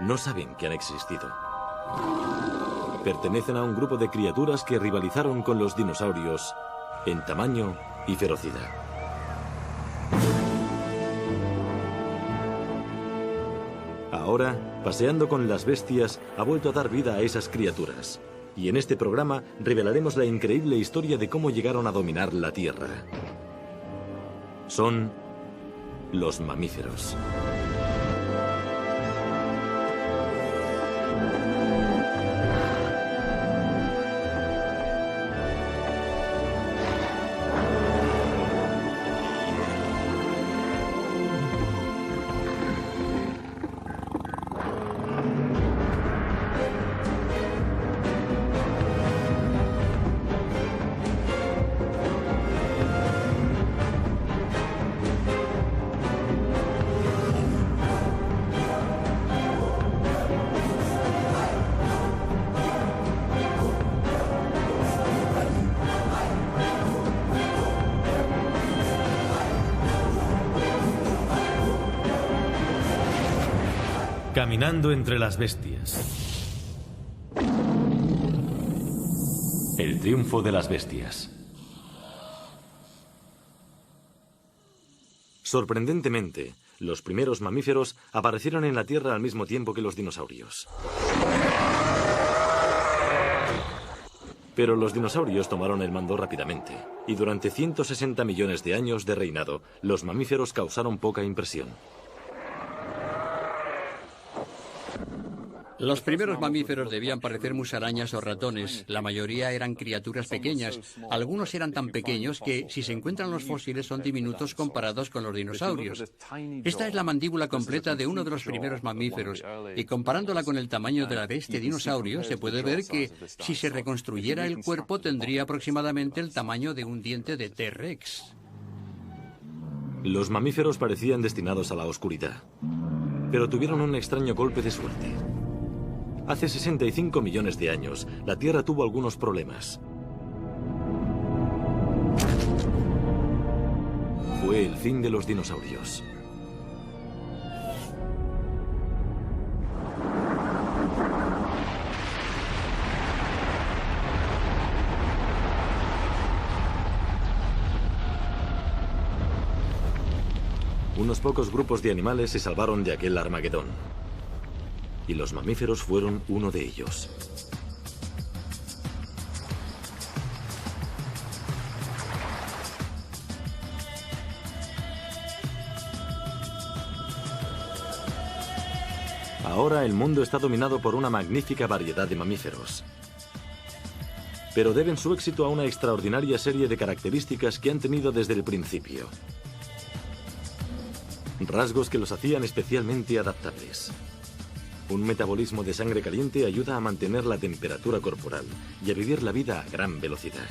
no saben que han existido. Pertenecen a un grupo de criaturas que rivalizaron con los dinosaurios en tamaño y ferocidad. Ahora, paseando con las bestias, ha vuelto a dar vida a esas criaturas. Y en este programa revelaremos la increíble historia de cómo llegaron a dominar la Tierra. Son los mamíferos. Caminando entre las bestias. El triunfo de las bestias. Sorprendentemente, los primeros mamíferos aparecieron en la Tierra al mismo tiempo que los dinosaurios. Pero los dinosaurios tomaron el mando rápidamente, y durante 160 millones de años de reinado, los mamíferos causaron poca impresión. Los primeros mamíferos debían parecer musarañas o ratones. La mayoría eran criaturas pequeñas. Algunos eran tan pequeños que, si se encuentran los fósiles, son diminutos comparados con los dinosaurios. Esta es la mandíbula completa de uno de los primeros mamíferos, y comparándola con el tamaño de este dinosaurio, se puede ver que, si se reconstruyera el cuerpo, tendría aproximadamente el tamaño de un diente de T-Rex. Los mamíferos parecían destinados a la oscuridad, pero tuvieron un extraño golpe de suerte. Hace 65 millones de años, la Tierra tuvo algunos problemas. Fue el fin de los dinosaurios. Unos pocos grupos de animales se salvaron de aquel Armagedón. Y los mamíferos fueron uno de ellos. Ahora el mundo está dominado por una magnífica variedad de mamíferos. Pero deben su éxito a una extraordinaria serie de características que han tenido desde el principio. Rasgos que los hacían especialmente adaptables. Un metabolismo de sangre caliente ayuda a mantener la temperatura corporal y a vivir la vida a gran velocidad.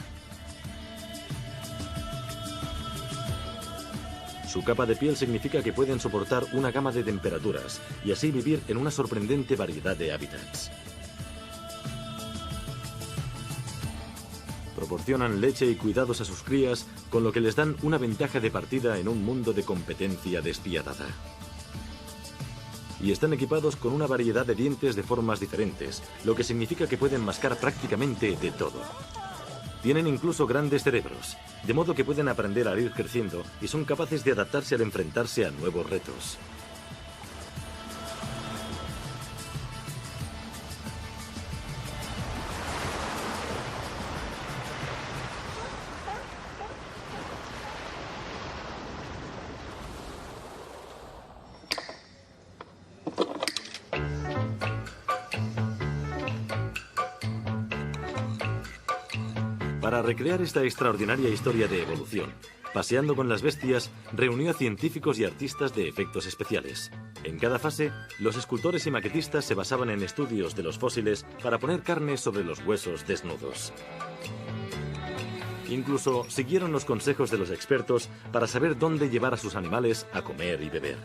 Su capa de piel significa que pueden soportar una gama de temperaturas y así vivir en una sorprendente variedad de hábitats. Proporcionan leche y cuidados a sus crías, con lo que les dan una ventaja de partida en un mundo de competencia despiadada. Y están equipados con una variedad de dientes de formas diferentes, lo que significa que pueden mascar prácticamente de todo. Tienen incluso grandes cerebros, de modo que pueden aprender a ir creciendo y son capaces de adaptarse al enfrentarse a nuevos retos. Para recrear esta extraordinaria historia de evolución, Paseando con las bestias reunió a científicos y artistas de efectos especiales. En cada fase, los escultores y maquetistas se basaban en estudios de los fósiles para poner carne sobre los huesos desnudos. Incluso siguieron los consejos de los expertos para saber dónde llevar a sus animales a comer y beber.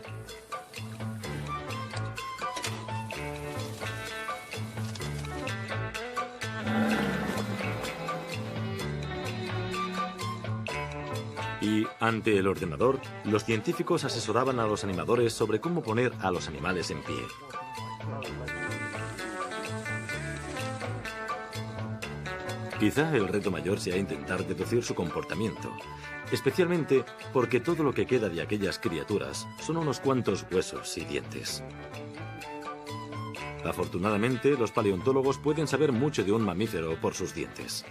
Y, ante el ordenador, los científicos asesoraban a los animadores sobre cómo poner a los animales en pie. Quizá el reto mayor sea intentar deducir su comportamiento, especialmente porque todo lo que queda de aquellas criaturas son unos cuantos huesos y dientes. Afortunadamente, los paleontólogos pueden saber mucho de un mamífero por sus dientes.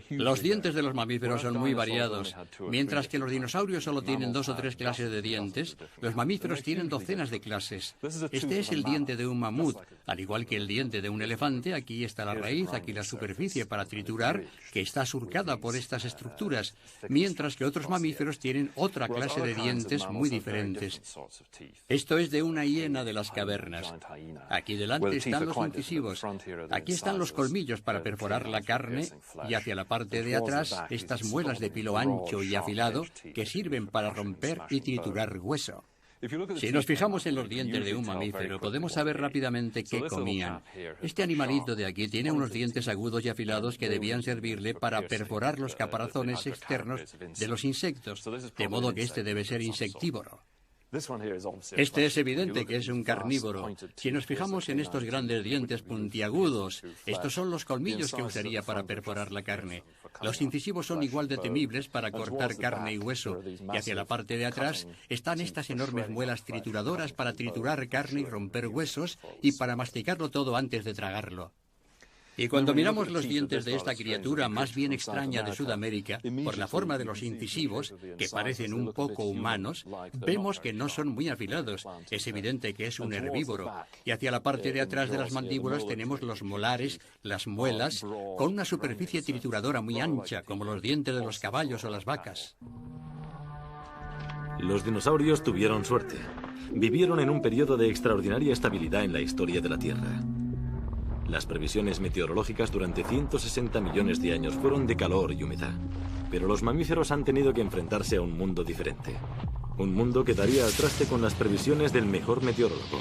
Los dientes de los mamíferos son muy variados. Mientras que los dinosaurios solo tienen 2 o 3 clases de dientes, los mamíferos tienen docenas de clases. Este es el diente de un mamut. Al igual que el diente de un elefante, aquí está la raíz, aquí la superficie para triturar, que está surcada por estas estructuras, mientras que otros mamíferos tienen otra clase de dientes muy diferentes. Esto es de una hiena de las cavernas. Aquí delante están los incisivos. Aquí están los colmillos para perforar la carne. Y hacia la parte de atrás, estas muelas de filo ancho y afilado que sirven para romper y triturar hueso. Si nos fijamos en los dientes de un mamífero, podemos saber rápidamente qué comían. Este animalito de aquí tiene unos dientes agudos y afilados que debían servirle para perforar los caparazones externos de los insectos, de modo que este debe ser insectívoro. Este es evidente que es un carnívoro. Si nos fijamos en estos grandes dientes puntiagudos, estos son los colmillos que usaría para perforar la carne. Los incisivos son igual de temibles para cortar carne y hueso, y hacia la parte de atrás están estas enormes muelas trituradoras para triturar carne y romper huesos y para masticarlo todo antes de tragarlo. Y cuando miramos los dientes de esta criatura más bien extraña de Sudamérica, por la forma de los incisivos, que parecen un poco humanos, vemos que no son muy afilados. Es evidente que es un herbívoro. Y hacia la parte de atrás de las mandíbulas tenemos los molares, las muelas, con una superficie trituradora muy ancha, como los dientes de los caballos o las vacas. Los dinosaurios tuvieron suerte. Vivieron en un periodo de extraordinaria estabilidad en la historia de la Tierra. Las previsiones meteorológicas durante 160 millones de años fueron de calor y humedad. Pero los mamíferos han tenido que enfrentarse a un mundo diferente. Un mundo que daría al traste con las previsiones del mejor meteorólogo.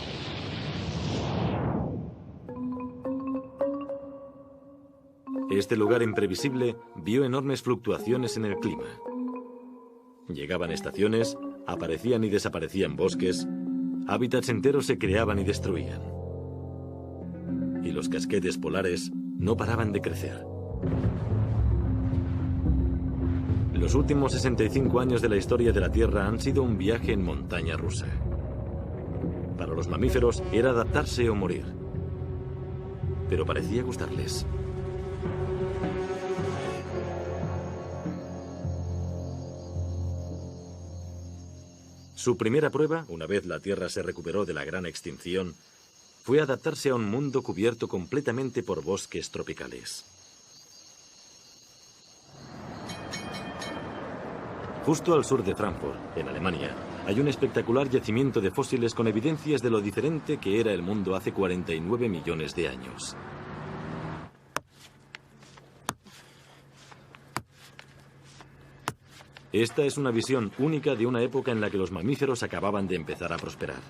Este lugar imprevisible vio enormes fluctuaciones en el clima. Llegaban estaciones, aparecían y desaparecían bosques, hábitats enteros se creaban y destruían. Y los casquetes polares no paraban de crecer. Los últimos 65 años de la historia de la Tierra han sido un viaje en montaña rusa. Para los mamíferos era adaptarse o morir. Pero parecía gustarles. Su primera prueba, una vez la Tierra se recuperó de la gran extinción, fue adaptarse a un mundo cubierto completamente por bosques tropicales. Justo al sur de Frankfurt, en Alemania, hay un espectacular yacimiento de fósiles con evidencias de lo diferente que era el mundo hace 49 millones de años. Esta es una visión única de una época en la que los mamíferos acababan de empezar a prosperar.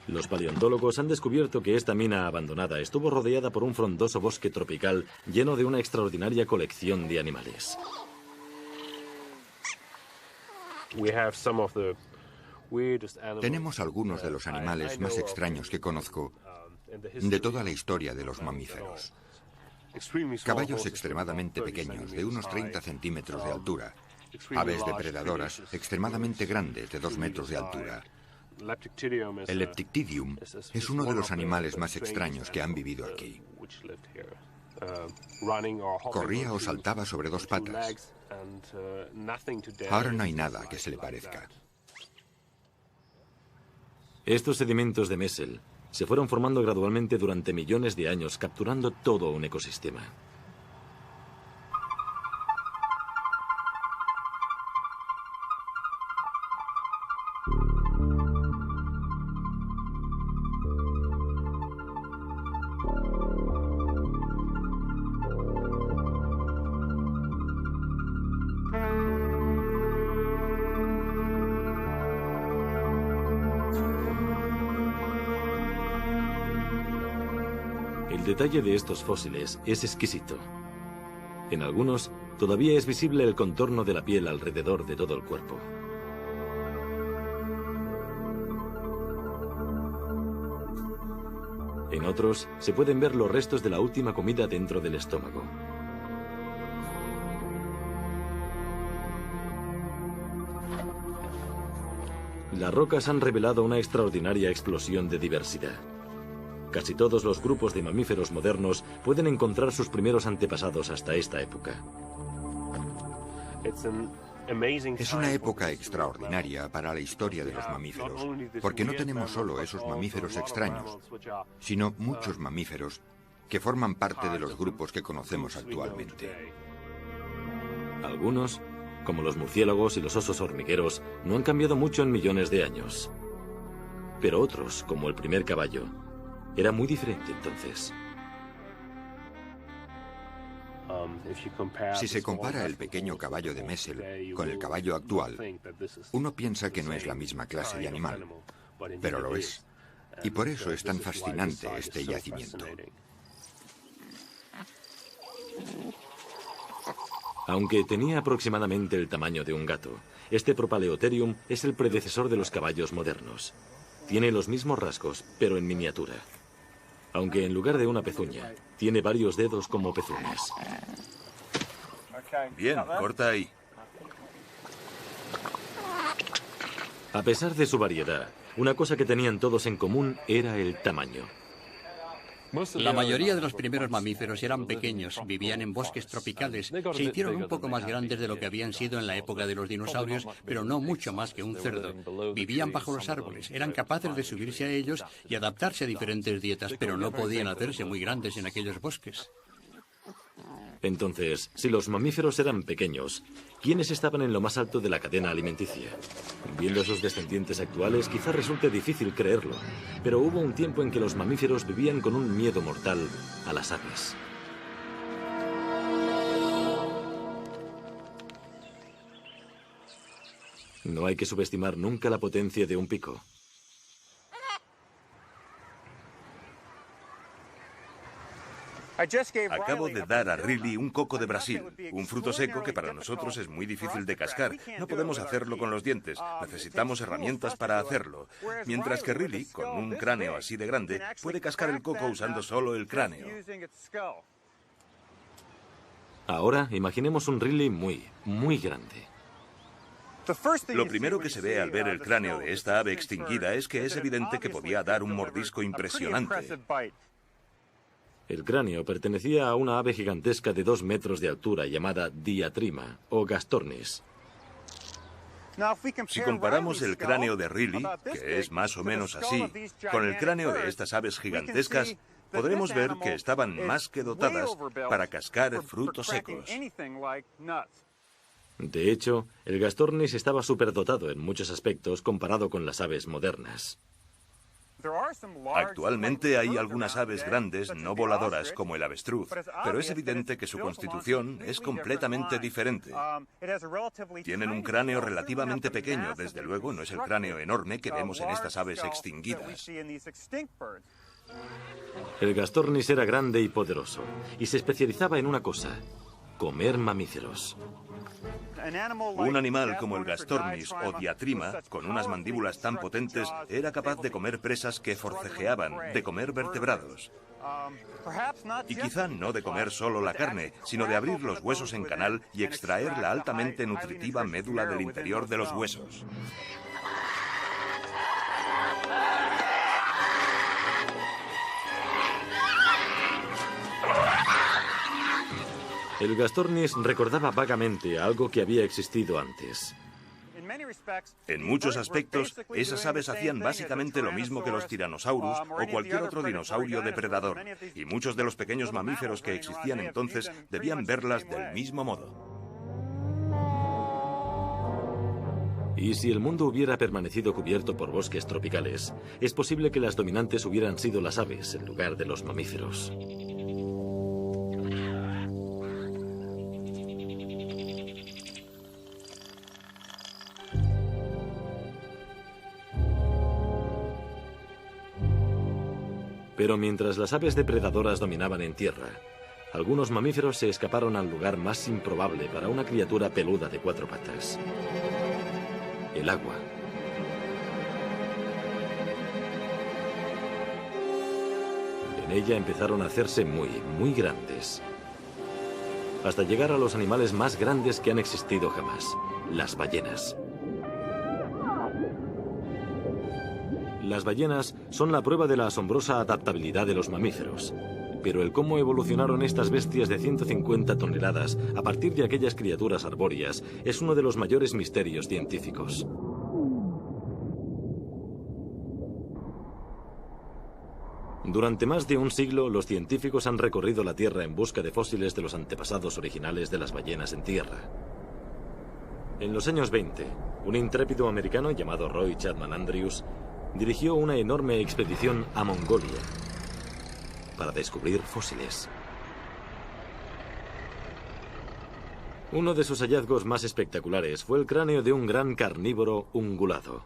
Los paleontólogos han descubierto que esta mina abandonada estuvo rodeada por un frondoso bosque tropical lleno de una extraordinaria colección de animales. Tenemos algunos de los animales más extraños que conozco de toda la historia de los mamíferos. Caballos extremadamente pequeños, de unos 30 centímetros de altura. Aves depredadoras extremadamente grandes, de 2 metros de altura. El Leptictidium es uno de los animales más extraños que han vivido aquí. Corría o saltaba sobre 2 patas. Ahora no hay nada que se le parezca. Estos sedimentos de Messel se fueron formando gradualmente durante millones de años, capturando todo un ecosistema. El detalle de estos fósiles es exquisito. En algunos, todavía es visible el contorno de la piel alrededor de todo el cuerpo. En otros se pueden ver los restos de la última comida dentro del estómago. Las rocas han revelado una extraordinaria explosión de diversidad. Casi todos los grupos de mamíferos modernos pueden encontrar sus primeros antepasados hasta esta época. Es una época extraordinaria para la historia de los mamíferos, porque no tenemos solo esos mamíferos extraños, sino muchos mamíferos que forman parte de los grupos que conocemos actualmente. Algunos, como los murciélagos y los osos hormigueros, no han cambiado mucho en millones de años. Pero otros, como el primer caballo, era muy diferente entonces. Si se compara el pequeño caballo de Messel con el caballo actual, uno piensa que no es la misma clase de animal, pero lo es. Y por eso es tan fascinante este yacimiento. Aunque tenía aproximadamente el tamaño de un gato, este Propaleotherium es el predecesor de los caballos modernos. Tiene los mismos rasgos, pero en miniatura. Aunque en lugar de una pezuña, tiene varios dedos como pezuñas. Bien, corta ahí. A pesar de su variedad, una cosa que tenían todos en común era el tamaño. La mayoría de los primeros mamíferos eran pequeños, vivían en bosques tropicales, se hicieron un poco más grandes de lo que habían sido en la época de los dinosaurios, pero no mucho más que un cerdo. Vivían bajo los árboles, eran capaces de subirse a ellos y adaptarse a diferentes dietas, pero no podían hacerse muy grandes en aquellos bosques. Entonces, si los mamíferos eran pequeños, ¿quiénes estaban en lo más alto de la cadena alimenticia? Viendo sus descendientes actuales, quizá resulte difícil creerlo, pero hubo un tiempo en que los mamíferos vivían con un miedo mortal a las aves. No hay que subestimar nunca la potencia de un pico. Acabo de dar a Riley un coco de Brasil, un fruto seco que para nosotros es muy difícil de cascar. No podemos hacerlo con los dientes, necesitamos herramientas para hacerlo. Mientras que Riley, con un cráneo así de grande, puede cascar el coco usando solo el cráneo. Ahora, imaginemos un Riley muy grande. Lo primero que se ve al ver el cráneo de esta ave extinguida es que es evidente que podía dar un mordisco impresionante. El cráneo pertenecía a una ave gigantesca de 2 metros de altura llamada Diatrima o Gastornis. Si comparamos el cráneo de Riley, que es más o menos así, con el cráneo de estas aves gigantescas, podremos ver que estaban más que dotadas para cascar frutos secos. De hecho, el Gastornis estaba superdotado en muchos aspectos comparado con las aves modernas. Actualmente hay algunas aves grandes no voladoras como el avestruz, pero es evidente que su constitución es completamente diferente. Tienen un cráneo relativamente pequeño, desde luego no es el cráneo enorme que vemos en estas aves extinguidas. El Gastornis era grande y poderoso, y se especializaba en una cosa: comer mamíferos. Un animal como el Gastornis o Diatrima, con unas mandíbulas tan potentes, era capaz de comer presas que forcejeaban, de comer vertebrados. Y quizá no de comer solo la carne, sino de abrir los huesos en canal y extraer la altamente nutritiva médula del interior de los huesos. El Gastornis recordaba vagamente algo que había existido antes. En muchos aspectos, esas aves hacían básicamente lo mismo que los tiranosaurus o cualquier otro dinosaurio depredador, y muchos de los pequeños mamíferos que existían entonces debían verlas del mismo modo. Y si el mundo hubiera permanecido cubierto por bosques tropicales, es posible que las dominantes hubieran sido las aves en lugar de los mamíferos. Pero mientras las aves depredadoras dominaban en tierra, algunos mamíferos se escaparon al lugar más improbable para una criatura peluda de 4 patas: el agua. ella empezaron a hacerse muy grandes. Hasta llegar a los animales más grandes que han existido jamás, las ballenas. Las ballenas son la prueba de la asombrosa adaptabilidad de los mamíferos. Pero el cómo evolucionaron estas bestias de 150 toneladas a partir de aquellas criaturas arbóreas es uno de los mayores misterios científicos. Durante más de un siglo, los científicos han recorrido la Tierra en busca de fósiles de los antepasados originales de las ballenas en tierra. En los años 20, un intrépido americano llamado Roy Chapman Andrews dirigió una enorme expedición a Mongolia para descubrir fósiles. Uno de sus hallazgos más espectaculares fue el cráneo de un gran carnívoro ungulado.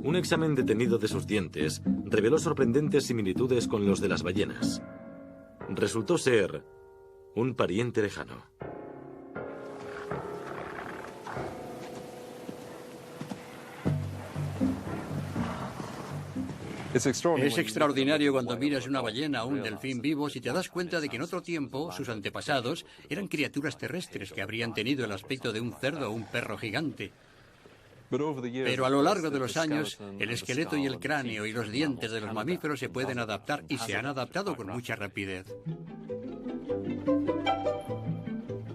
Un examen detenido de sus dientes reveló sorprendentes similitudes con los de las ballenas. Resultó ser un pariente lejano. Es extraordinario cuando miras una ballena o un delfín vivos y te das cuenta de que en otro tiempo sus antepasados eran criaturas terrestres que habrían tenido el aspecto de un cerdo o un perro gigante. Pero a lo largo de los años, el esqueleto y el cráneo y los dientes de los mamíferos se pueden adaptar y se han adaptado con mucha rapidez.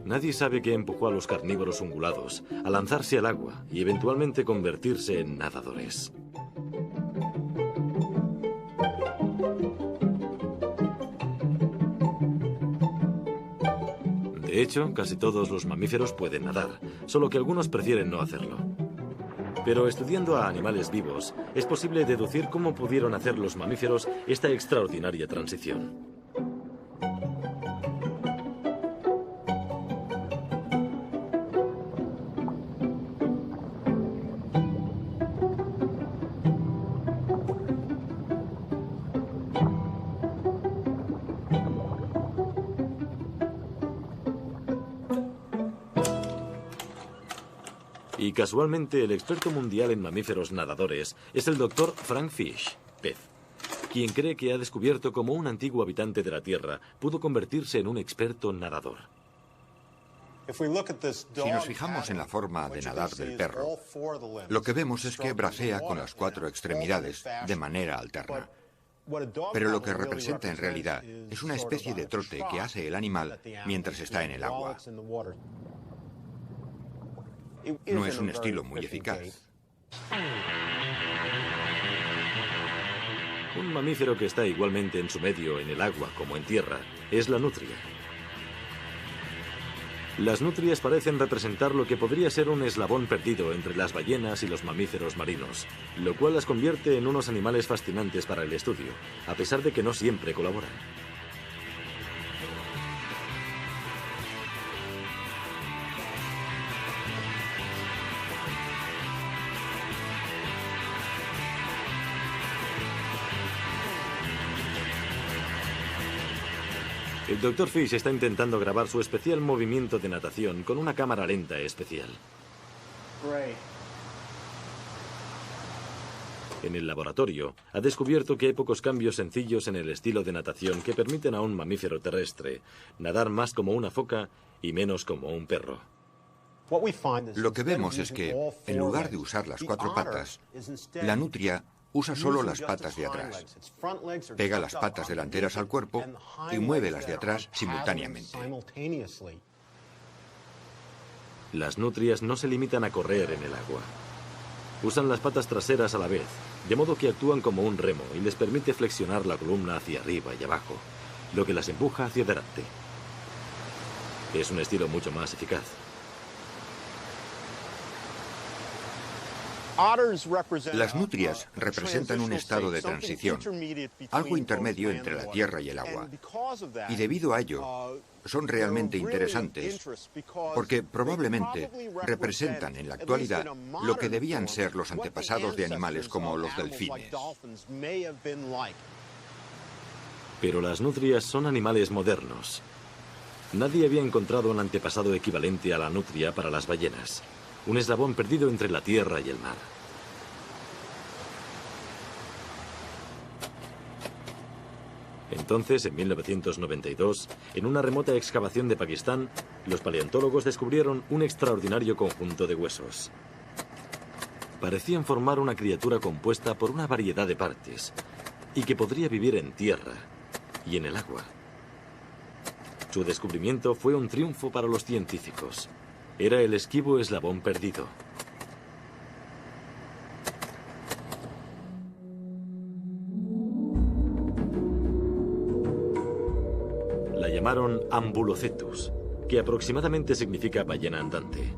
Nadie sabe qué empujó a los carnívoros ungulados a lanzarse al agua y eventualmente convertirse en nadadores. De hecho, casi todos los mamíferos pueden nadar, solo que algunos prefieren no hacerlo. Pero estudiando a animales vivos, es posible deducir cómo pudieron hacer los mamíferos esta extraordinaria transición. Y casualmente el experto mundial en mamíferos nadadores es el Dr. Frank Fish, pez, quien cree que ha descubierto cómo un antiguo habitante de la Tierra pudo convertirse en un experto nadador. Si nos fijamos en la forma de nadar del perro, lo que vemos es que bracea con las 4 extremidades de manera alterna. Pero lo que representa en realidad es una especie de trote que hace el animal mientras está en el agua. No es un estilo muy eficaz. Un mamífero que está igualmente en su medio, en el agua como en tierra, es la nutria. Las nutrias parecen representar lo que podría ser un eslabón perdido entre las ballenas y los mamíferos marinos, lo cual las convierte en unos animales fascinantes para el estudio, a pesar de que no siempre colaboran. El Dr. Fish está intentando grabar su especial movimiento de natación con una cámara lenta especial. En el laboratorio, ha descubierto que hay pocos cambios sencillos en el estilo de natación que permiten a un mamífero terrestre nadar más como una foca y menos como un perro. Lo que vemos es que, en lugar de usar las 4 patas, la nutria usa solo las patas de atrás. Pega las patas delanteras al cuerpo y mueve las de atrás simultáneamente. Las nutrias no se limitan a correr en el agua. Usan las patas traseras a la vez, de modo que actúan como un remo y les permite flexionar la columna hacia arriba y abajo, lo que las empuja hacia adelante. Es un estilo mucho más eficaz. Las nutrias representan un estado de transición, algo intermedio entre la tierra y el agua. Y debido a ello, son realmente interesantes, porque probablemente representan en la actualidad lo que debían ser los antepasados de animales como los delfines. Pero las nutrias son animales modernos. Nadie había encontrado un antepasado equivalente a la nutria para las ballenas, un eslabón perdido entre la tierra y el mar. Entonces, en 1992, en una remota excavación de Pakistán, los paleontólogos descubrieron un extraordinario conjunto de huesos. Parecían formar una criatura compuesta por una variedad de partes y que podría vivir en tierra y en el agua. Su descubrimiento fue un triunfo para los científicos. Era el esquivo eslabón perdido. La llamaron Ambulocetus, que aproximadamente significa ballena andante.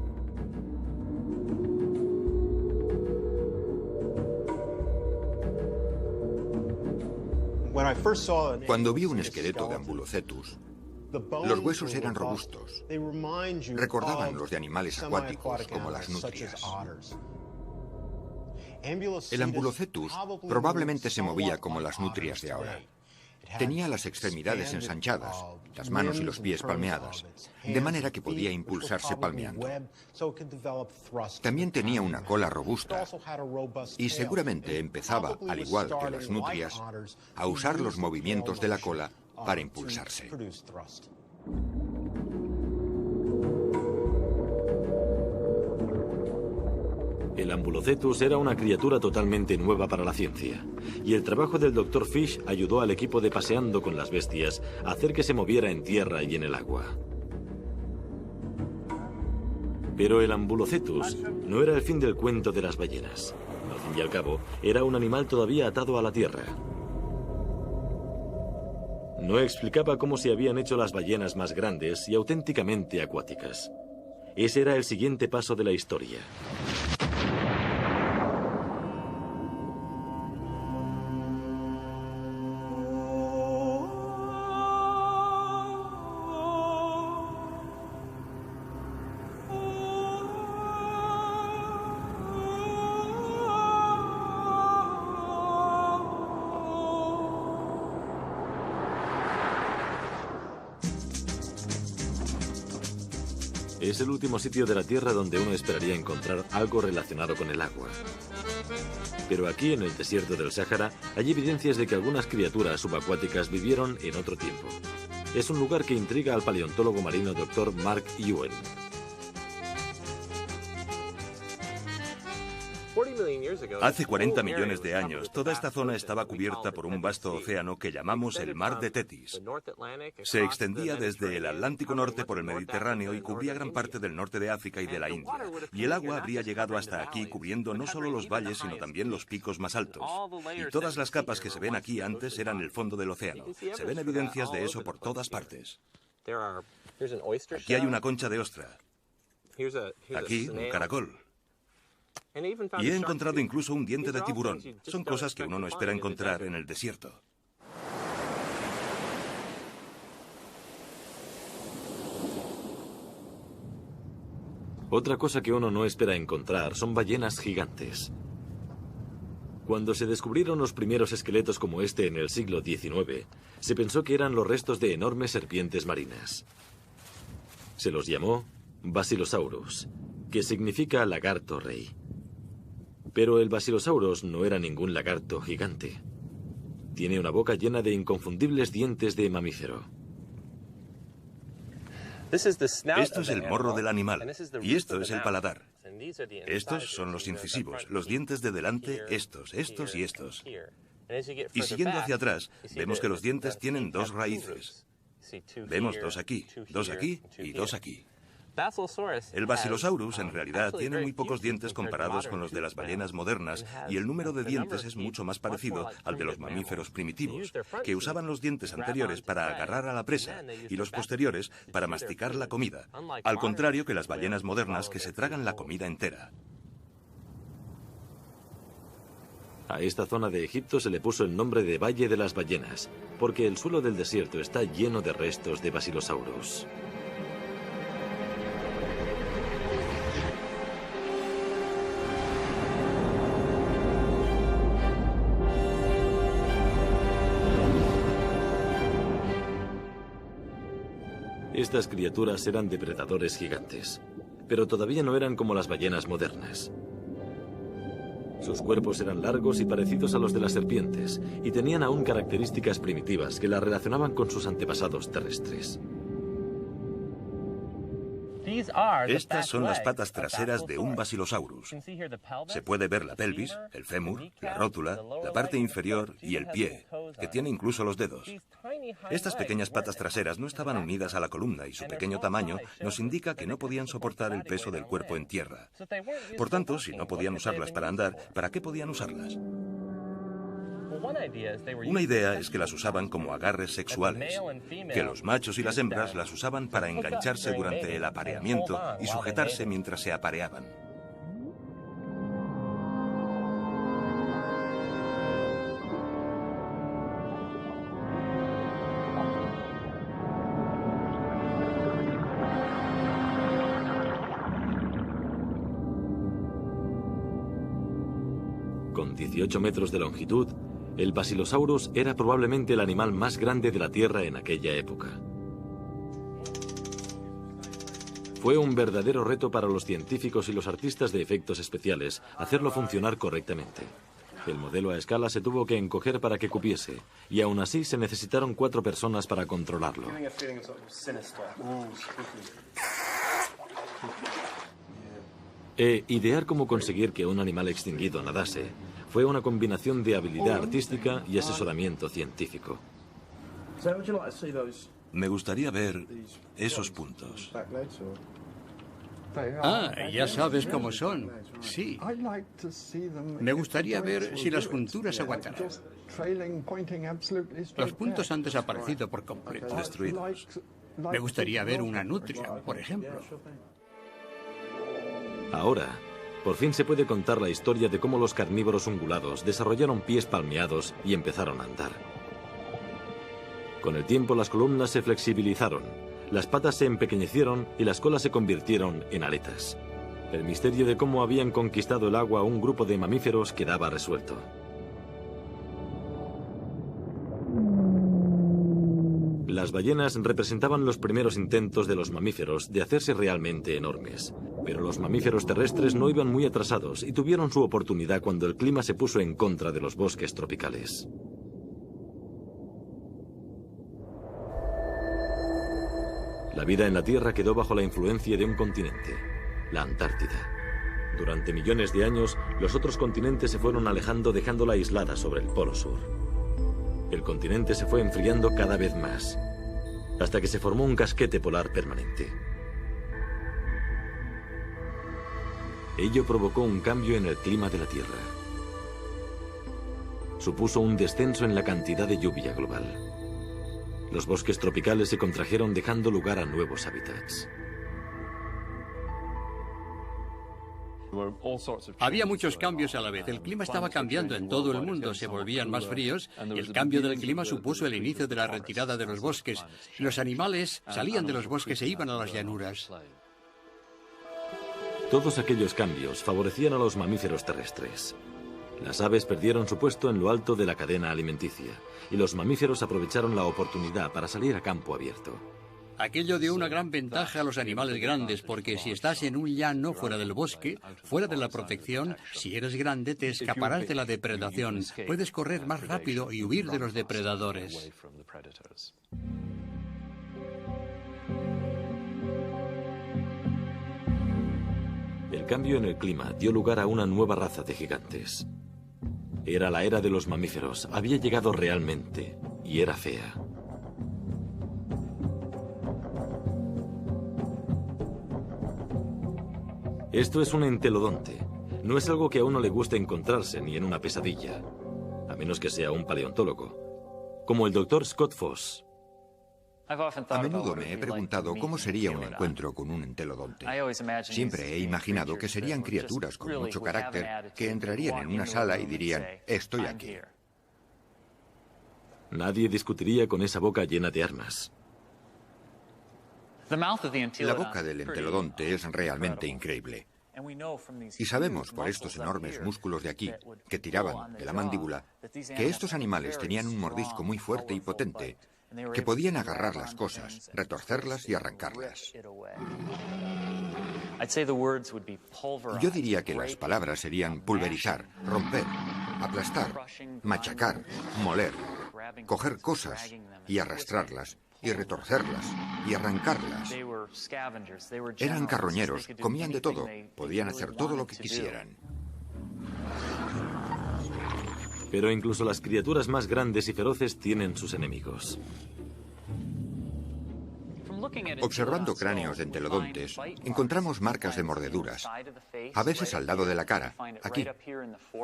Cuando vi un esqueleto de Ambulocetus, los huesos eran robustos. Recordaban los de animales acuáticos, como las nutrias. El Ambulocetus probablemente se movía como las nutrias de ahora. Tenía las extremidades ensanchadas, las manos y los pies palmeadas, de manera que podía impulsarse palmeando. También tenía una cola robusta y seguramente empezaba, al igual que las nutrias, a usar los movimientos de la cola para impulsarse. El Ambulocetus era una criatura totalmente nueva para la ciencia, y el trabajo del Dr. Fish ayudó al equipo de Paseando con las Bestias a hacer que se moviera en tierra y en el agua. Pero el Ambulocetus no era el fin del cuento de las ballenas. Al fin y al cabo, era un animal todavía atado a la tierra. No explicaba cómo se habían hecho las ballenas más grandes y auténticamente acuáticas. Ese era el siguiente paso de la historia. Es el último sitio de la Tierra donde uno esperaría encontrar algo relacionado con el agua. Pero aquí, en el desierto del Sáhara, hay evidencias de que algunas criaturas subacuáticas vivieron en otro tiempo. Es un lugar que intriga al paleontólogo marino Dr. Mark Ewen. Hace 40 millones de años, toda esta zona estaba cubierta por un vasto océano que llamamos el Mar de Tetis. Se extendía desde el Atlántico Norte por el Mediterráneo y cubría gran parte del norte de África y de la India. Y el agua habría llegado hasta aquí, cubriendo no solo los valles, sino también los picos más altos. Y todas las capas que se ven aquí antes eran el fondo del océano. Se ven evidencias de eso por todas partes. Aquí hay una concha de ostra. Aquí, un caracol. Y he encontrado incluso un diente de tiburón. Son cosas que uno no espera encontrar en el desierto. Otra cosa que uno no espera encontrar son ballenas gigantes. Cuando se descubrieron los primeros esqueletos como este en el siglo XIX, se pensó que eran los restos de enormes serpientes marinas. Se los llamó Basilosaurus, que significa lagarto rey. Pero el Basilosaurus no era ningún lagarto gigante. Tiene una boca llena de inconfundibles dientes de mamífero. Esto es el morro del animal y esto es el paladar. Estos son los incisivos, los dientes de delante, estos y estos. Y siguiendo hacia atrás, vemos que los dientes tienen dos raíces. Vemos dos aquí y dos aquí. El Basilosaurus en realidad tiene muy pocos dientes comparados con los de las ballenas modernas y el número de dientes es mucho más parecido al de los mamíferos primitivos, que usaban los dientes anteriores para agarrar a la presa y los posteriores para masticar la comida, al contrario que las ballenas modernas que se tragan la comida entera. A esta zona de Egipto se le puso el nombre de Valle de las Ballenas, porque el suelo del desierto está lleno de restos de Basilosaurus. Estas criaturas eran depredadores gigantes, pero todavía no eran como las ballenas modernas. Sus cuerpos eran largos y parecidos a los de las serpientes, y tenían aún características primitivas que las relacionaban con sus antepasados terrestres. Estas son las patas traseras de un Basilosaurus. Se puede ver la pelvis, el fémur, la rótula, la parte inferior y el pie, que tiene incluso los dedos. Estas pequeñas patas traseras no estaban unidas a la columna y su pequeño tamaño nos indica que no podían soportar el peso del cuerpo en tierra. Por tanto, si no podían usarlas para andar, ¿para qué podían usarlas? Una idea es que las usaban como agarres sexuales, que los machos y las hembras las usaban para engancharse durante el apareamiento y sujetarse mientras se apareaban. Con 18 metros de longitud, el Basilosaurus era probablemente el animal más grande de la Tierra en aquella época. Fue un verdadero reto para los científicos y los artistas de efectos especiales hacerlo funcionar correctamente. El modelo a escala se tuvo que encoger para que cupiese, y aún así se necesitaron 4 personas para controlarlo. Idear cómo conseguir que un animal extinguido nadase fue una combinación de habilidad artística y asesoramiento científico. Me gustaría ver esos puntos. Ah, ya sabes cómo son. Sí. Me gustaría ver si las junturas aguantarán. Los puntos han desaparecido por completo. Destruidos. Me gustaría ver una nutria, por ejemplo. Ahora, por fin se puede contar la historia de cómo los carnívoros ungulados desarrollaron pies palmeados y empezaron a andar. Con el tiempo las columnas se flexibilizaron, las patas se empequeñecieron y las colas se convirtieron en aletas. El misterio de cómo habían conquistado el agua un grupo de mamíferos quedaba resuelto. Las ballenas representaban los primeros intentos de los mamíferos de hacerse realmente enormes. Pero los mamíferos terrestres no iban muy atrasados y tuvieron su oportunidad cuando el clima se puso en contra de los bosques tropicales. La vida en la Tierra quedó bajo la influencia de un continente, la Antártida. Durante millones de años, los otros continentes se fueron alejando dejándola aislada sobre el Polo Sur. El continente se fue enfriando cada vez más, hasta que se formó un casquete polar permanente. Ello provocó un cambio en el clima de la Tierra. Supuso un descenso en la cantidad de lluvia global. Los bosques tropicales se contrajeron dejando lugar a nuevos hábitats. Había muchos cambios a la vez. El clima estaba cambiando en todo el mundo, se volvían más fríos y el cambio del clima supuso el inicio de la retirada de los bosques. Los animales salían de los bosques e iban a las llanuras. Todos aquellos cambios favorecían a los mamíferos terrestres. Las aves perdieron su puesto en lo alto de la cadena alimenticia y los mamíferos aprovecharon la oportunidad para salir a campo abierto. Aquello dio una gran ventaja a los animales grandes, porque si estás en un llano fuera del bosque, fuera de la protección, si eres grande te escaparás de la depredación. Puedes correr más rápido y huir de los depredadores. El cambio en el clima dio lugar a una nueva raza de gigantes. Era la era de los mamíferos, había llegado realmente y era fea. Esto es un entelodonte. No es algo que a uno le guste encontrarse ni en una pesadilla, a menos que sea un paleontólogo, como el Dr. Scott Foss. A menudo me he preguntado cómo sería un encuentro con un entelodonte. Siempre he imaginado que serían criaturas con mucho carácter que entrarían en una sala y dirían, estoy aquí. Nadie discutiría con esa boca llena de armas. La boca del entelodonte es realmente increíble. Y sabemos por estos enormes músculos de aquí, que tiraban de la mandíbula, que estos animales tenían un mordisco muy fuerte y potente, que podían agarrar las cosas, retorcerlas y arrancarlas. Yo diría que las palabras serían pulverizar, romper, aplastar, machacar, moler, coger cosas y arrastrarlas, y retorcerlas, y arrancarlas. Eran carroñeros, comían de todo, podían hacer todo lo que quisieran. Pero incluso las criaturas más grandes y feroces tienen sus enemigos. Observando cráneos de entelodontes, encontramos marcas de mordeduras, a veces al lado de la cara, aquí.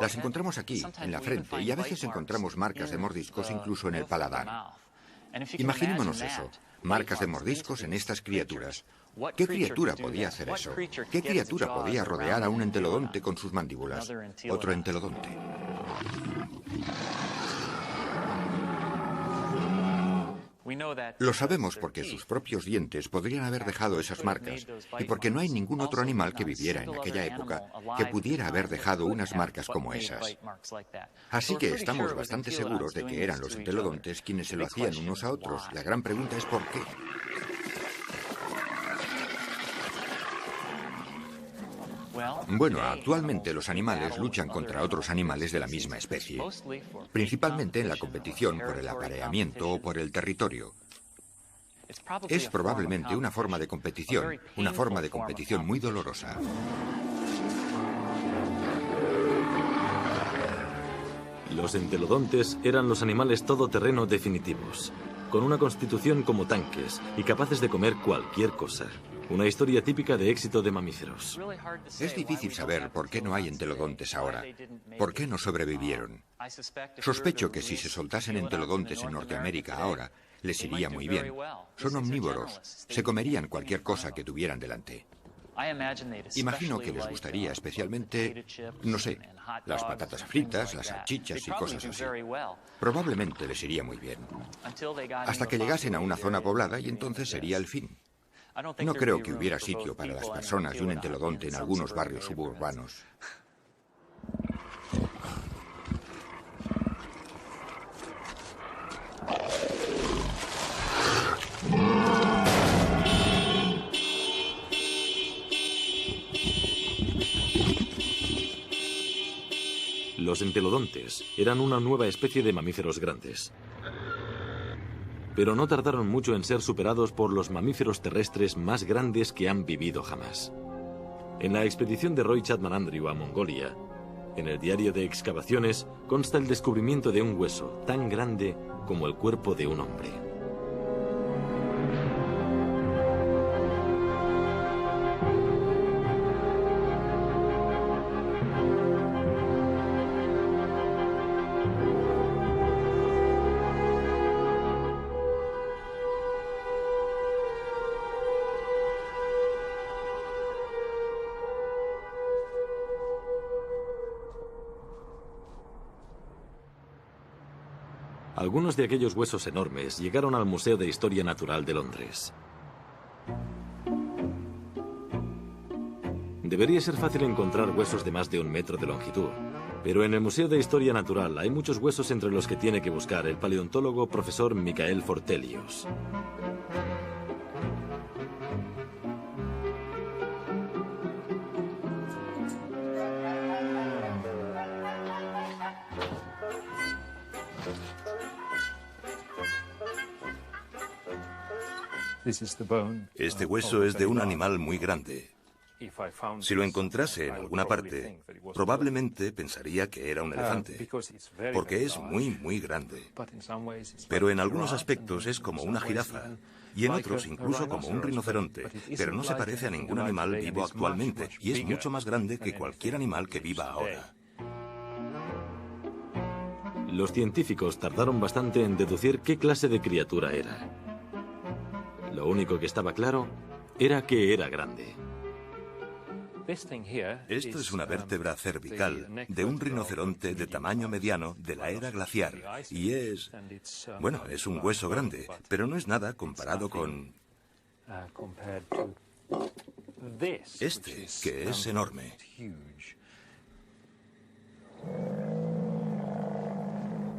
Las encontramos aquí, en la frente, y a veces encontramos marcas de mordiscos incluso en el paladar. Imaginémonos eso, marcas de mordiscos en estas criaturas. ¿Qué criatura podía hacer eso? ¿Qué criatura podía rodear a un entelodonte con sus mandíbulas? Otro entelodonte. Lo sabemos porque sus propios dientes podrían haber dejado esas marcas y porque no hay ningún otro animal que viviera en aquella época que pudiera haber dejado unas marcas como esas. Así que estamos bastante seguros de que eran los entelodontes quienes se lo hacían unos a otros. La gran pregunta es ¿por qué? Bueno, actualmente los animales luchan contra otros animales de la misma especie, principalmente en la competición por el apareamiento o por el territorio. Es probablemente una forma de competición muy dolorosa. Los entelodontes eran los animales todoterreno definitivos, con una constitución como tanques y capaces de comer cualquier cosa. Una historia típica de éxito de mamíferos. Es difícil saber por qué no hay entelodontes ahora. ¿Por qué no sobrevivieron? Sospecho que si se soltasen entelodontes en Norteamérica ahora, les iría muy bien. Son omnívoros. Se comerían cualquier cosa que tuvieran delante. Imagino que les gustaría especialmente, no sé, las patatas fritas, las salchichas y cosas así. Probablemente les iría muy bien. Hasta que llegasen a una zona poblada y entonces sería el fin. No creo que hubiera sitio para las personas y un entelodonte en algunos barrios suburbanos. Los entelodontes eran una nueva especie de mamíferos grandes. Pero no tardaron mucho en ser superados por los mamíferos terrestres más grandes que han vivido jamás. En la expedición de Roy Chapman Andrew a Mongolia, en el diario de excavaciones, consta el descubrimiento de un hueso tan grande como el cuerpo de un hombre. Algunos de aquellos huesos enormes llegaron al Museo de Historia Natural de Londres. Debería ser fácil encontrar huesos de más de 1 metro de longitud, pero en el Museo de Historia Natural hay muchos huesos entre los que tiene que buscar el paleontólogo profesor Michael Fortelius. Este hueso es de un animal muy grande. Si lo encontrase en alguna parte, probablemente pensaría que era un elefante, porque es muy grande. Pero en algunos aspectos es como una jirafa, y en otros incluso como un rinoceronte, pero no se parece a ningún animal vivo actualmente, y es mucho más grande que cualquier animal que viva ahora. Los científicos tardaron bastante en deducir qué clase de criatura era. Lo único que estaba claro era que era grande. Esto es una vértebra cervical de un rinoceronte de tamaño mediano de la era glaciar. Y es... bueno, es un hueso grande, pero no es nada comparado con... este, que es enorme.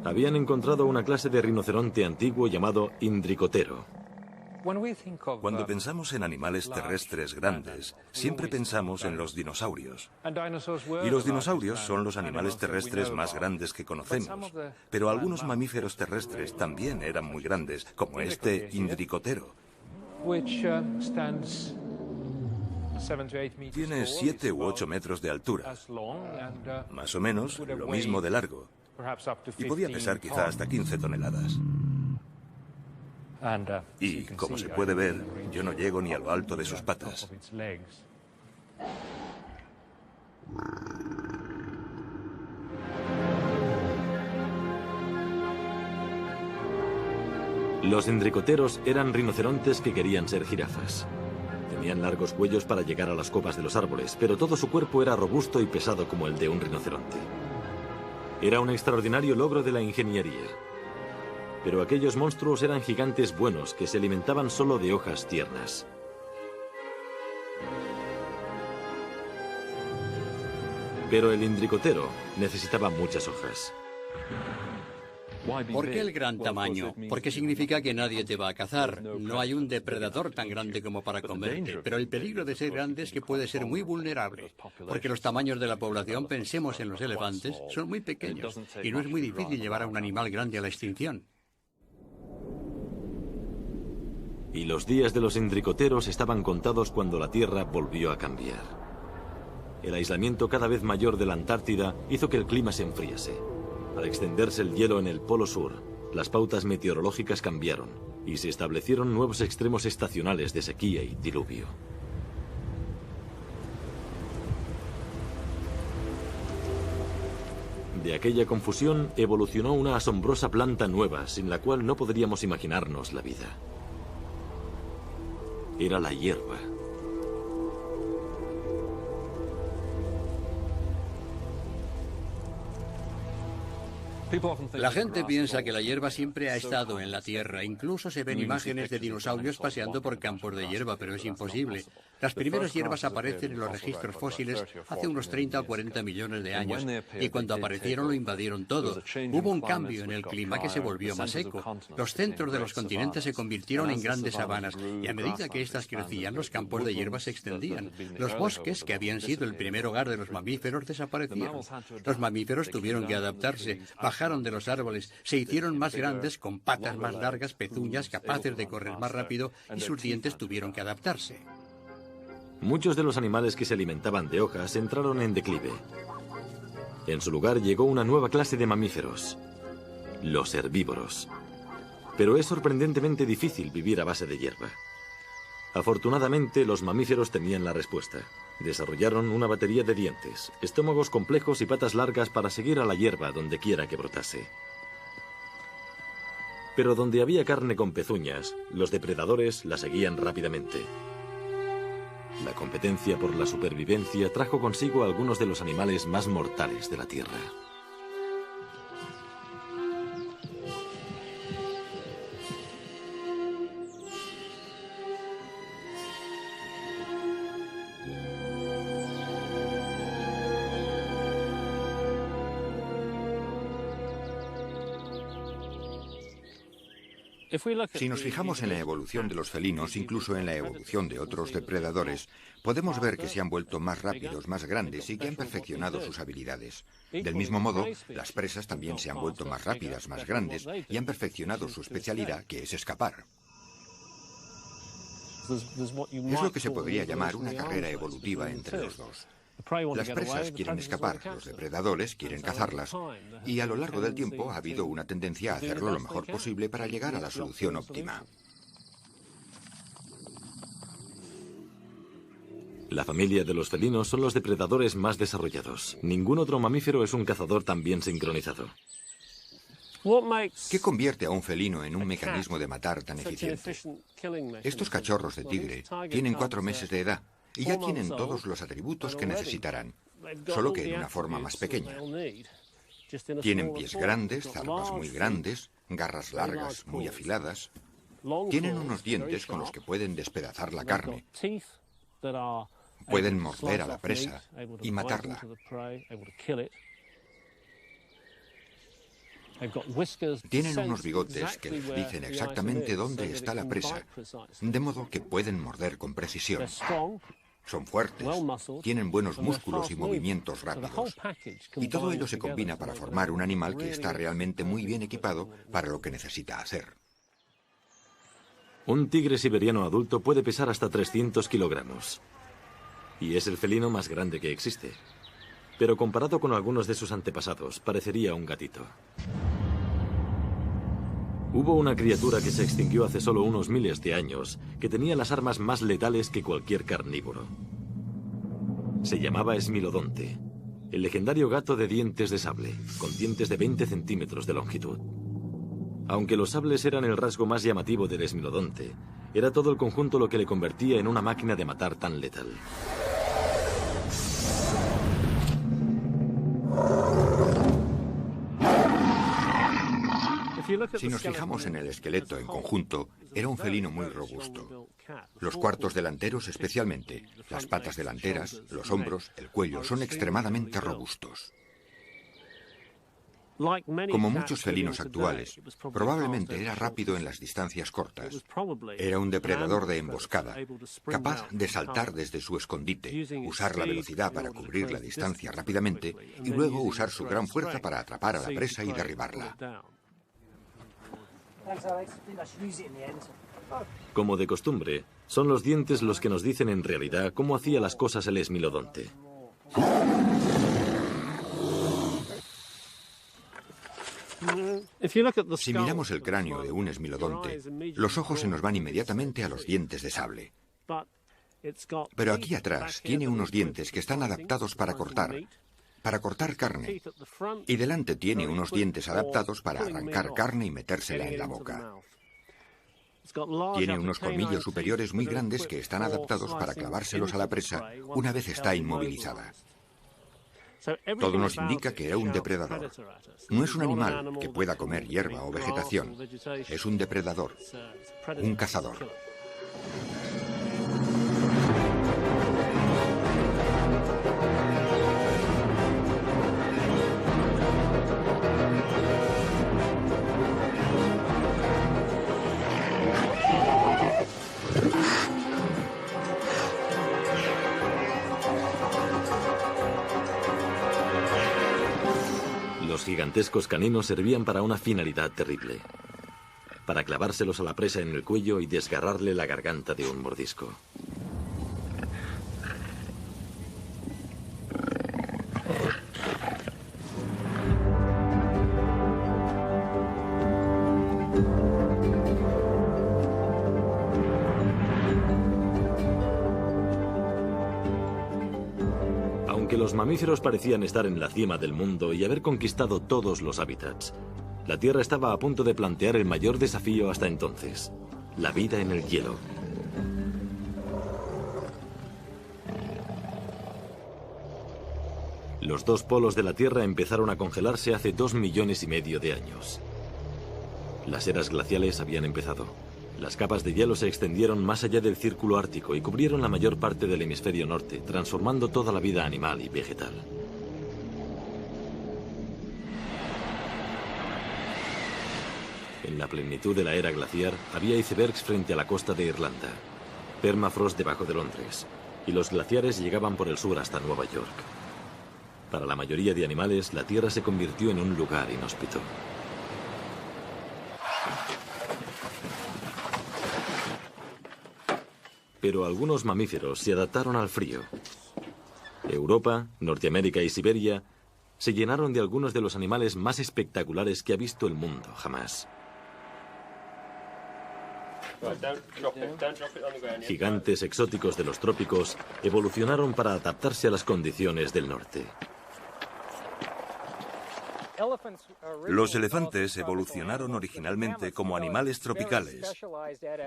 Habían encontrado una clase de rinoceronte antiguo llamado Indricotero. Cuando pensamos en animales terrestres grandes, siempre pensamos en los dinosaurios. Y los dinosaurios son los animales terrestres más grandes que conocemos. Pero algunos mamíferos terrestres también eran muy grandes, como este Indricotero. Tiene 7 u 8 metros de altura, más o menos lo mismo de largo, y podía pesar quizá hasta 15 toneladas. Y, como se puede ver, yo no llego ni a lo alto de sus patas. Los indricoteros eran rinocerontes que querían ser jirafas. Tenían largos cuellos para llegar a las copas de los árboles, pero todo su cuerpo era robusto y pesado como el de un rinoceronte. Era un extraordinario logro de la ingeniería. Pero aquellos monstruos eran gigantes buenos que se alimentaban solo de hojas tiernas. Pero el indricotero necesitaba muchas hojas. ¿Por qué el gran tamaño? Porque significa que nadie te va a cazar. No hay un depredador tan grande como para comerte. Pero el peligro de ser grande es que puede ser muy vulnerable. Porque los tamaños de la población, pensemos en los elefantes, son muy pequeños. Y no es muy difícil llevar a un animal grande a la extinción. Y los días de los indricoteros estaban contados cuando la Tierra volvió a cambiar. El aislamiento cada vez mayor de la Antártida hizo que el clima se enfriase. Al extenderse el hielo en el Polo Sur, las pautas meteorológicas cambiaron y se establecieron nuevos extremos estacionales de sequía y diluvio. De aquella confusión evolucionó una asombrosa planta nueva sin la cual no podríamos imaginarnos la vida. Era la hierba. La gente piensa que la hierba siempre ha estado en la tierra. Incluso se ven imágenes de dinosaurios paseando por campos de hierba, pero es imposible. Las primeras hierbas aparecen en los registros fósiles hace unos 30 o 40 millones de años, y cuando aparecieron lo invadieron todo. Hubo un cambio en el clima que se volvió más seco. Los centros de los continentes se convirtieron en grandes sabanas, y a medida que éstas crecían, los campos de hierba se extendían. Los bosques, que habían sido el primer hogar de los mamíferos, desaparecieron. Los mamíferos tuvieron que adaptarse, bajaron de los árboles, se hicieron más grandes, con patas más largas, pezuñas, capaces de correr más rápido, y sus dientes tuvieron que adaptarse. Muchos de los animales que se alimentaban de hojas entraron en declive. En su lugar llegó una nueva clase de mamíferos, los herbívoros. Pero es sorprendentemente difícil vivir a base de hierba. Afortunadamente, los mamíferos tenían la respuesta. Desarrollaron una batería de dientes, estómagos complejos y patas largas para seguir a la hierba donde quiera que brotase. Pero donde había carne con pezuñas, los depredadores la seguían rápidamente. La competencia por la supervivencia trajo consigo a algunos de los animales más mortales de la Tierra. Si nos fijamos en la evolución de los felinos, incluso en la evolución de otros depredadores, podemos ver que se han vuelto más rápidos, más grandes y que han perfeccionado sus habilidades. Del mismo modo, las presas también se han vuelto más rápidas, más grandes y han perfeccionado su especialidad, que es escapar. Es lo que se podría llamar una carrera evolutiva entre los dos. Las presas quieren escapar, los depredadores quieren cazarlas, y a lo largo del tiempo ha habido una tendencia a hacerlo lo mejor posible para llegar a la solución óptima. La familia de los felinos son los depredadores más desarrollados. Ningún otro mamífero es un cazador tan bien sincronizado. ¿Qué convierte a un felino en un mecanismo de matar tan eficiente? Estos cachorros de tigre tienen 4 meses de edad y ya tienen todos los atributos que necesitarán, solo que en una forma más pequeña. Tienen pies grandes, zarpas muy grandes, garras largas, muy afiladas. Tienen unos dientes con los que pueden despedazar la carne. Pueden morder a la presa y matarla. Tienen unos bigotes que les dicen exactamente dónde está la presa, de modo que pueden morder con precisión. Son fuertes, tienen buenos músculos y movimientos rápidos. Y todo ello se combina para formar un animal que está realmente muy bien equipado para lo que necesita hacer. Un tigre siberiano adulto puede pesar hasta 300 kilogramos. Y es el felino más grande que existe. Pero comparado con algunos de sus antepasados, parecería un gatito. Hubo una criatura que se extinguió hace solo unos miles de años, que tenía las armas más letales que cualquier carnívoro. Se llamaba Esmilodonte, el legendario gato de dientes de sable, con dientes de 20 centímetros de longitud. Aunque los sables eran el rasgo más llamativo del Esmilodonte, era todo el conjunto lo que le convertía en una máquina de matar tan letal. Si nos fijamos en el esqueleto en conjunto, era un felino muy robusto. Los cuartos delanteros especialmente, las patas delanteras, los hombros, el cuello, son extremadamente robustos. Como muchos felinos actuales, probablemente era rápido en las distancias cortas. Era un depredador de emboscada, capaz de saltar desde su escondite, usar la velocidad para cubrir la distancia rápidamente y luego usar su gran fuerza para atrapar a la presa y derribarla. Como de costumbre, son los dientes los que nos dicen en realidad cómo hacía las cosas el Esmilodonte. Si miramos el cráneo de un esmilodonte, los ojos se nos van inmediatamente a los dientes de sable. Pero aquí atrás tiene unos dientes que están adaptados para cortar carne. Y delante tiene unos dientes adaptados para arrancar carne y metérsela en la boca. Tiene unos colmillos superiores muy grandes que están adaptados para clavárselos a la presa una vez está inmovilizada. Todo nos indica que era un depredador. No es un animal que pueda comer hierba o vegetación. Es un depredador, un cazador. Los gigantescos caninos servían para una finalidad terrible: para clavárselos a la presa en el cuello y desgarrarle la garganta de un mordisco. Aunque los mamíferos parecían estar en la cima del mundo y haber conquistado todos los hábitats, la Tierra estaba a punto de plantear el mayor desafío hasta entonces: la vida en el hielo. Los dos polos de la Tierra empezaron a congelarse hace 2,5 millones de años. Las eras glaciales habían empezado. Las capas de hielo se extendieron más allá del círculo ártico y cubrieron la mayor parte del hemisferio norte, transformando toda la vida animal y vegetal. En la plenitud de la era glaciar había icebergs frente a la costa de Irlanda, permafrost debajo de Londres, y los glaciares llegaban por el sur hasta Nueva York. Para la mayoría de animales, la Tierra se convirtió en un lugar inhóspito. Pero algunos mamíferos se adaptaron al frío. Europa, Norteamérica y Siberia se llenaron de algunos de los animales más espectaculares que ha visto el mundo jamás. Gigantes exóticos de los trópicos evolucionaron para adaptarse a las condiciones del norte. Los elefantes evolucionaron originalmente como animales tropicales,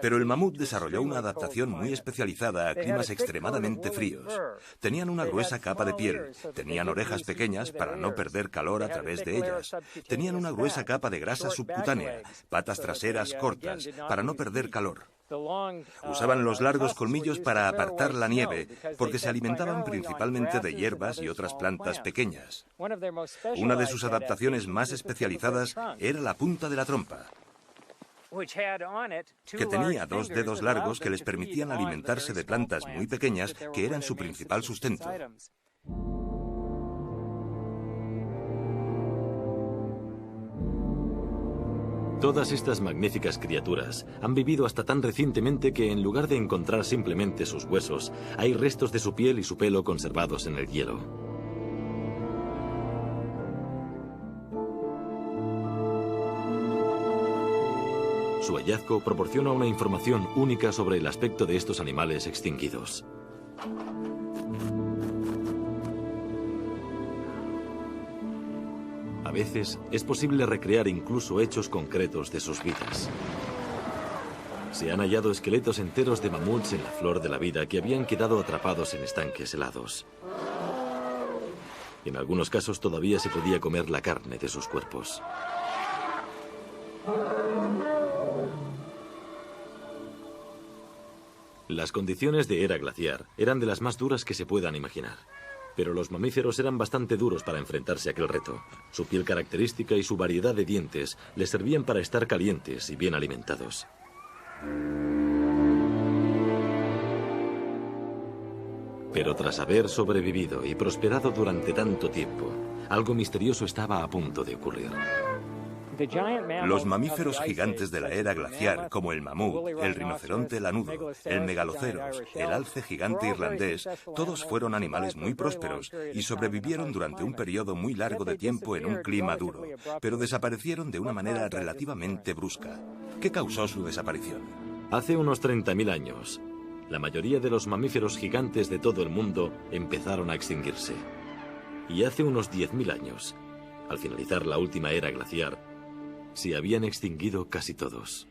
pero el mamut desarrolló una adaptación muy especializada a climas extremadamente fríos. Tenían una gruesa capa de piel, tenían orejas pequeñas para no perder calor a través de ellas, tenían una gruesa capa de grasa subcutánea, patas traseras cortas para no perder calor. Usaban los largos colmillos para apartar la nieve, porque se alimentaban principalmente de hierbas y otras plantas pequeñas. Una de sus adaptaciones más especializadas era la punta de la trompa, que tenía 2 dedos largos que les permitían alimentarse de plantas muy pequeñas que eran su principal sustento. Todas estas magníficas criaturas han vivido hasta tan recientemente que en lugar de encontrar simplemente sus huesos, hay restos de su piel y su pelo conservados en el hielo. Su hallazgo proporciona una información única sobre el aspecto de estos animales extinguidos. A veces es posible recrear incluso hechos concretos de sus vidas. Se han hallado esqueletos enteros de mamuts en la flor de la vida que habían quedado atrapados en estanques helados. En algunos casos todavía se podía comer la carne de sus cuerpos. Las condiciones de era glaciar eran de las más duras que se puedan imaginar. Pero los mamíferos eran bastante duros para enfrentarse a aquel reto. Su piel característica y su variedad de dientes les servían para estar calientes y bien alimentados. Pero tras haber sobrevivido y prosperado durante tanto tiempo, algo misterioso estaba a punto de ocurrir. Los mamíferos gigantes de la era glaciar, como el mamut, el rinoceronte lanudo, el megaloceros, el alce gigante irlandés, todos fueron animales muy prósperos y sobrevivieron durante un periodo muy largo de tiempo en un clima duro, pero desaparecieron de una manera relativamente brusca. ¿Qué causó su desaparición? Hace unos 30.000 años, la mayoría de los mamíferos gigantes de todo el mundo empezaron a extinguirse. Y hace unos 10.000 años, al finalizar la última era glaciar, se habían extinguido casi todos.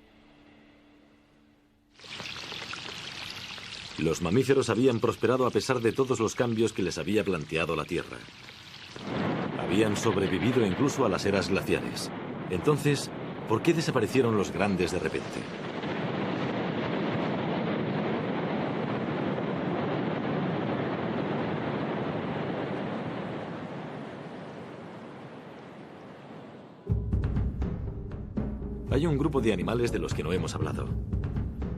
Los mamíferos habían prosperado a pesar de todos los cambios que les había planteado la Tierra. Habían sobrevivido incluso a las eras glaciares. Entonces, ¿por qué desaparecieron los grandes de repente? Hay un grupo de animales de los que no hemos hablado.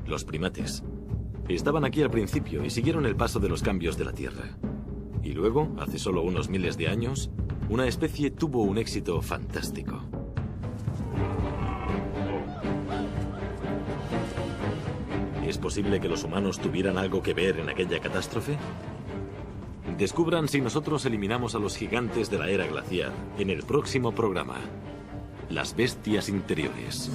Los primates. Estaban aquí al principio y siguieron el paso de los cambios de la Tierra. Y luego, hace solo unos miles de años, una especie tuvo un éxito fantástico. ¿Es posible que los humanos tuvieran algo que ver en aquella catástrofe? Descubran si nosotros eliminamos a los gigantes de la era glaciar en el próximo programa. Las bestias interiores.